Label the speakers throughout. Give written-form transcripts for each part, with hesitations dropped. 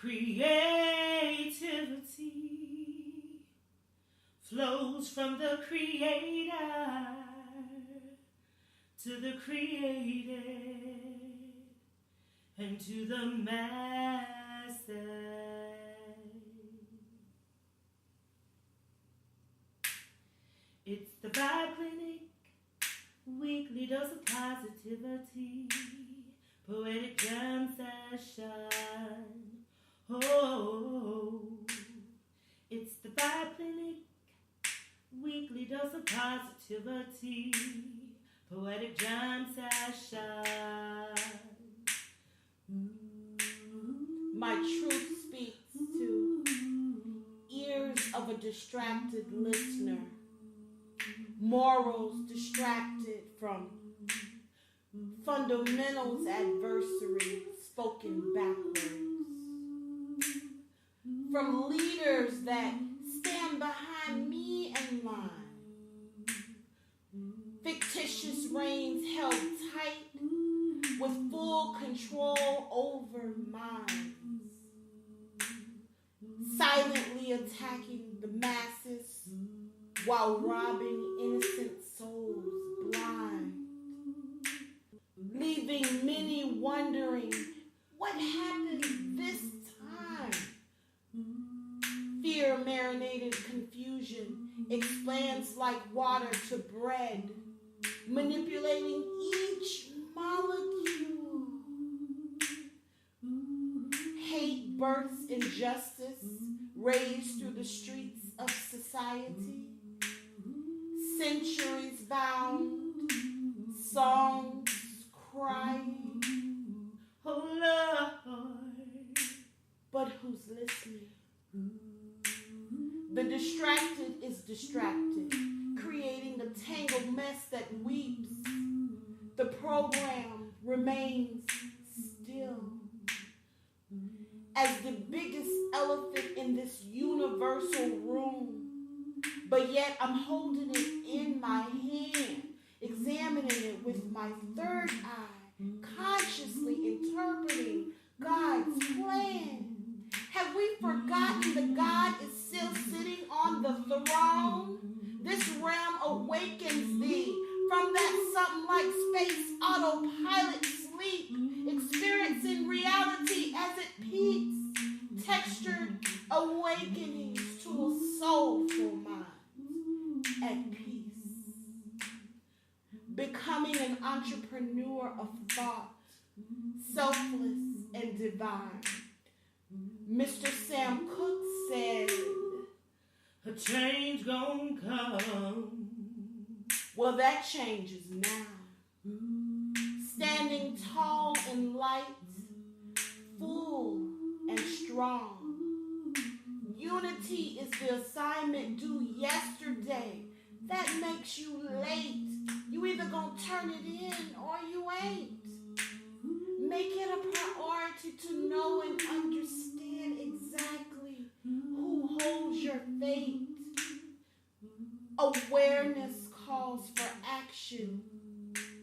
Speaker 1: Creativity flows from the creator to the created and to the masses. It's the Vibe Clinic, weekly dose of positivity, Poetic Jam Session. Oh, it's the Vibe Clinic, weekly dose of positivity, Poetic Jam Session.
Speaker 2: My truth speaks to ears of a distracted listener, morals distracted from fundamentals adversary spoken backwards, from leaders that stand behind me and line, fictitious reins held tight with full control over minds, silently attacking the masses while robbing innocent souls blind, leaving many wondering what happened this time. Fear-marinated confusion expands like water to bread, manipulating each molecule. Hate births injustice, raised through the streets of society. Centuries bound, songs crying,
Speaker 1: oh Lord.
Speaker 2: But who's listening? The distracted is distracted, creating a tangled mess that weeps. The program remains still. As the biggest elephant in this universal room, but yet I'm holding it in my hand, examining it with my third eye, consciously interpreting God's plan. Have we forgotten that God is still sitting on the throne? This realm awakens thee from that something like space autopilot sleep, experiencing reality as it peaks, textured awakenings to a soulful mind at peace, becoming an entrepreneur of thought, selfless and divine. Mr. Sam Cooke said,
Speaker 1: a change gon' come.
Speaker 2: Well, that change is now. Standing tall and light, full and strong. Unity is the assignment due yesterday. That makes you late. You either gonna turn it in or you ain't. Make it a priority to know and understand exactly who holds your fate. Awareness calls for action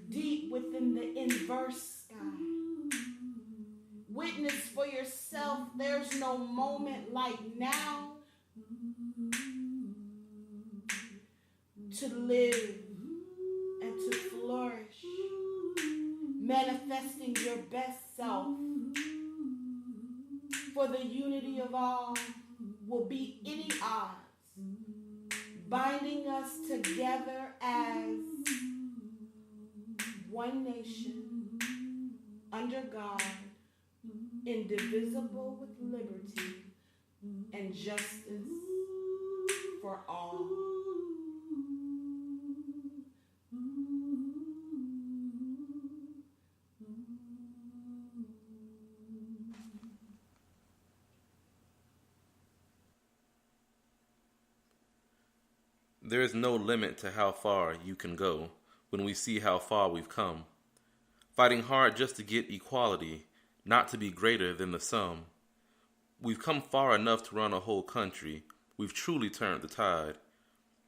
Speaker 2: deep within the inverse sky. Witness for yourself, there's no moment like now to live and to flourish, manifesting your best self. For the unity of all will beat any odds, binding us together as one nation under God, indivisible with liberty and justice for all.
Speaker 3: There is no limit to how far you can go when we see how far we've come. Fighting hard just to get equality, not to be greater than the sum. We've come far enough to run a whole country. We've truly turned the tide.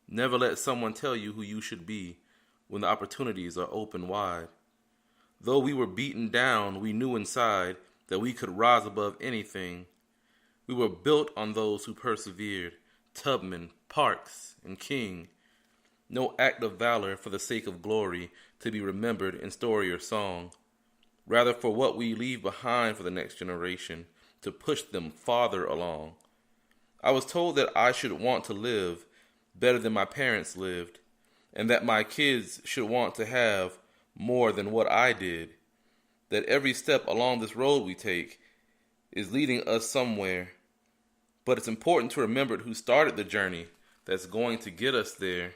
Speaker 3: Never let someone tell you who you should be when the opportunities are open wide. Though we were beaten down, we knew inside that we could rise above anything. We were built on those who persevered, Tubman, Parks, and King. No act of valor for the sake of glory to be remembered in story or song. Rather for what we leave behind for the next generation, to push them farther along. I was told that I should want to live better than my parents lived, and that my kids should want to have more than what I did. That every step along this road we take is leading us somewhere. But it's important to remember who started the journey that's going to get us there.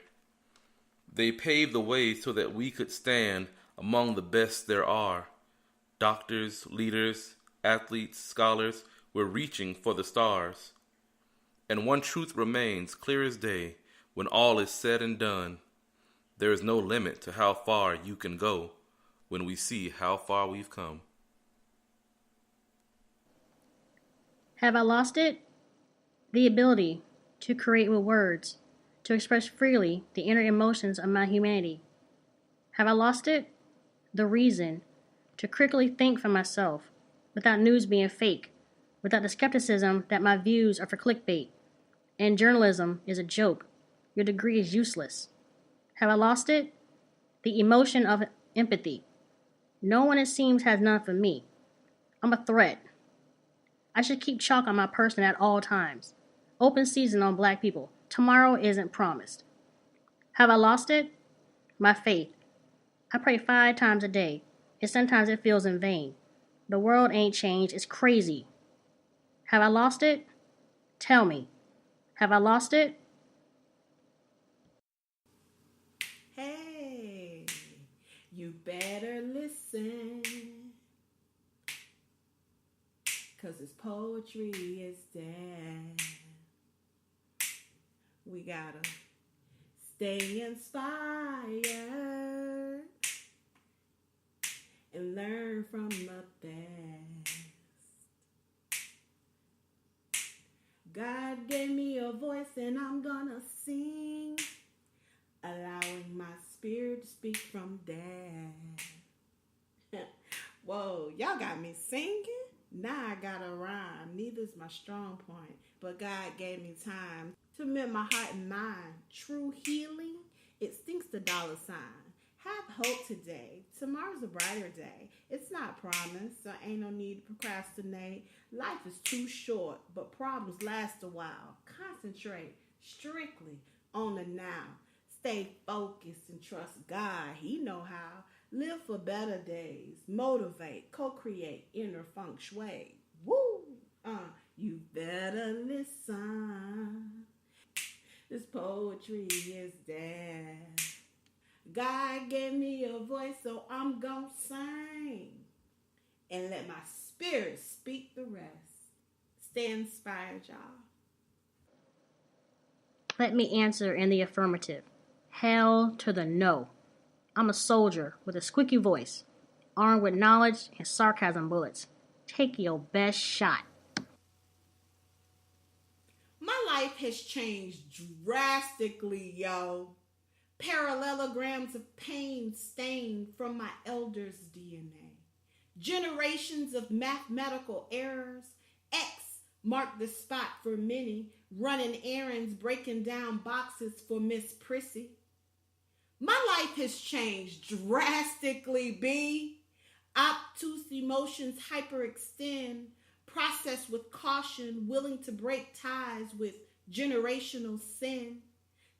Speaker 3: They paved the way so that we could stand among the best there are. Doctors, leaders, athletes, scholars, we're reaching for the stars. And one truth remains clear as day when all is said and done. There is no limit to how far you can go when we see how far we've come.
Speaker 4: Have I lost it? The ability to create with words, to express freely the inner emotions of my humanity. Have I lost it? The reason to critically think for myself, without news being fake, without the skepticism that my views are for clickbait, and journalism is a joke. Your degree is useless. Have I lost it? The emotion of empathy. No one, it seems, has none for me. I'm a threat. I should keep chalk on my person at all times. Open season on black people. Tomorrow isn't promised. Have I lost it? My faith. I pray 5 times a day, and sometimes it feels in vain. The world ain't changed. It's crazy. Have I lost it? Tell me. Have I lost it?
Speaker 2: Hey, you better listen, 'cause this poetry is dead. We gotta stay inspired and learn from the best. God gave me a voice and I'm gonna sing, allowing my spirit to speak from death. Whoa, y'all got me singing? Now I gotta rhyme. Neither's my strong point, but God gave me time to mend my heart and mind. True healing, it stinks the $sign. Have hope today. Tomorrow's a brighter day. It's not promised, so ain't no need to procrastinate. Life is too short, but problems last a while. Concentrate strictly on the now. Stay focused and trust God. He know how. Live for better days. Motivate, co-create inner feng shui. Woo! You better listen. This poetry is dead. God gave me a voice, so I'm gonna sing and let my spirit speak the rest. Stay inspired, y'all.
Speaker 4: Let me answer in the affirmative. Hell to the no. I'm a soldier with a squeaky voice, armed with knowledge and sarcasm bullets. Take your best shot.
Speaker 2: My life has changed drastically, yo. Parallelograms of pain stained from my elders' DNA. Generations of mathematical errors. X marked the spot for many, running errands, breaking down boxes for Miss Prissy. My life has changed drastically, B. Obtuse emotions hyperextend, processed with caution, willing to break ties with generational sin.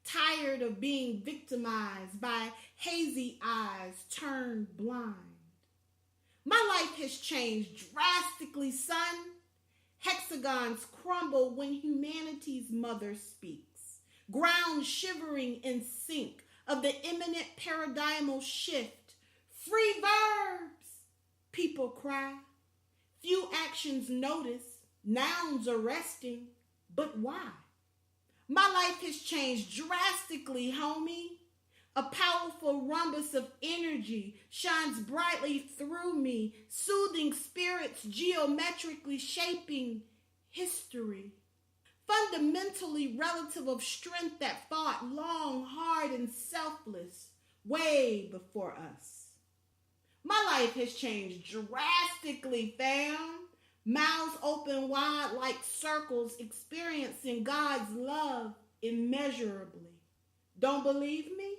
Speaker 2: Tired of being victimized by hazy eyes turned blind. My life has changed drastically, son. Hexagons crumble when humanity's mother speaks. Ground shivering in sync of the imminent paradigmal shift. Free verbs, people cry. Few actions notice, nouns arresting, but why? My life has changed drastically, homie. A powerful rhombus of energy shines brightly through me, soothing spirits geometrically shaping history. Fundamentally relative of strength that fought long, hard, and selfless way before us. My life has changed drastically, fam. Mouths open wide like circles, experiencing God's love immeasurably. Don't believe me?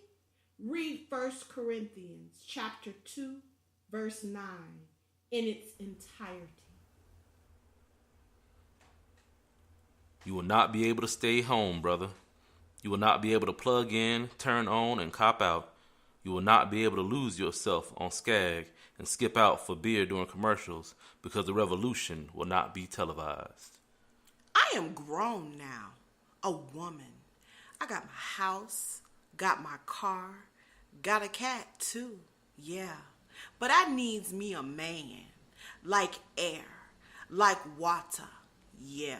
Speaker 2: Read 1 Corinthians chapter 2, verse 9 in its entirety.
Speaker 3: You will not be able to stay home, brother. You will not be able to plug in, turn on, and cop out. You will not be able to lose yourself on Skag and skip out for beer during commercials because the revolution will not be televised.
Speaker 5: I am grown now, a woman. I got my house, got my car, got a cat too, yeah. But I needs me a man, like air, like water, yeah.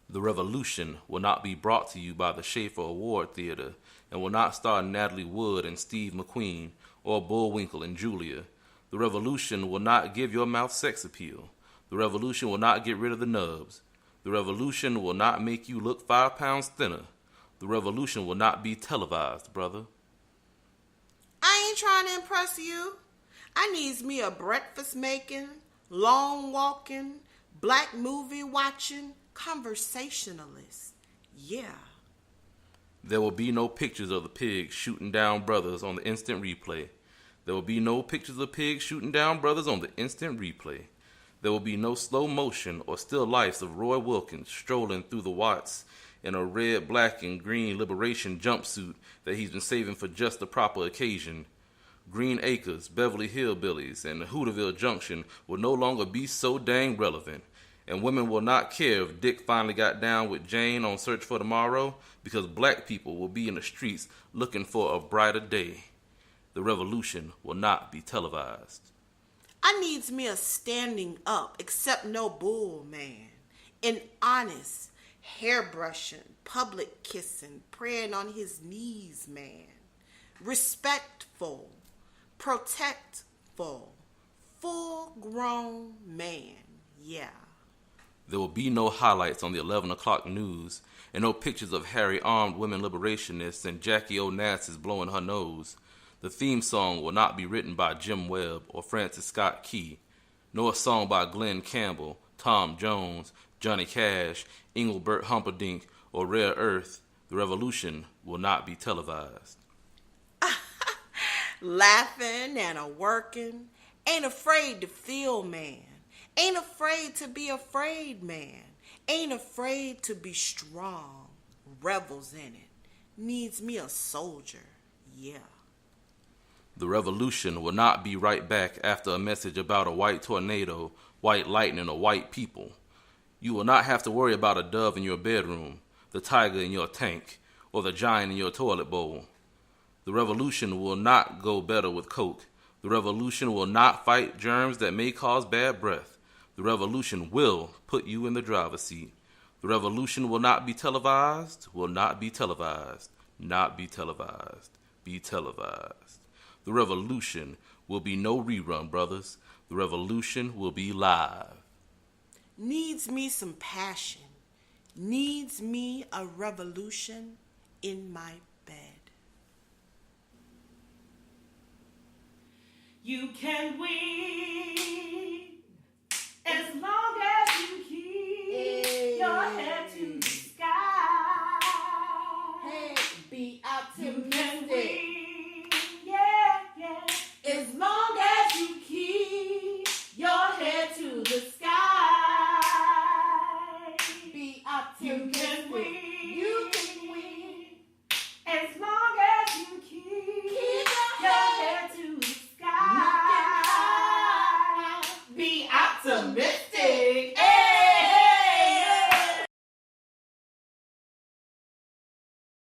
Speaker 3: The revolution will not be brought to you by the Schaefer Award Theater and will not star Natalie Wood and Steve McQueen or Bullwinkle and Julia. The revolution will not give your mouth sex appeal. The revolution will not get rid of the nubs. The revolution will not make you look 5 pounds thinner. The revolution will not be televised, brother.
Speaker 5: I ain't trying to impress you. I needs me a breakfast making, long walking, black movie watching conversationalist. Yeah.
Speaker 3: There will be no pictures of the pigs shooting down brothers on the instant replay. There will be no pictures of pigs shooting down brothers on the instant replay. There will be no slow motion or still lifes of Roy Wilkins strolling through the Watts in a red, black, and green liberation jumpsuit that he's been saving for just the proper occasion. Green Acres, Beverly Hillbillies, and Hooterville Junction will no longer be so dang relevant. And women will not care if Dick finally got down with Jane on Search for Tomorrow because black people will be in the streets looking for a brighter day. The revolution will not be televised.
Speaker 5: I needs me a standing up, except no bull man. An honest, hairbrushing, public kissing, praying on his knees man. Respectful, protectful, full-grown man, yeah.
Speaker 3: There will be no highlights on the 11 o'clock news and no pictures of hairy armed women liberationists and Jackie Onassis blowing her nose. The theme song will not be written by Jim Webb or Francis Scott Key, nor a song by Glenn Campbell, Tom Jones, Johnny Cash, Engelbert Humperdinck, or Rare Earth. The revolution will not be televised.
Speaker 5: Laughing and a-working, ain't afraid to feel man, ain't afraid to be afraid man, ain't afraid to be strong, revels in it, needs me a soldier, yeah.
Speaker 3: The revolution will not be right back after a message about a white tornado, white lightning, or white people. You will not have to worry about a dove in your bedroom, the tiger in your tank, or the giant in your toilet bowl. The revolution will not go better with Coke. The revolution will not fight germs that may cause bad breath. The revolution will put you in the driver's seat. The revolution will not be televised, will not be televised, not be televised, be televised. The revolution will be no rerun, brothers. The revolution will be live.
Speaker 5: Needs me some passion. Needs me a revolution in my bed.
Speaker 1: You can win as long as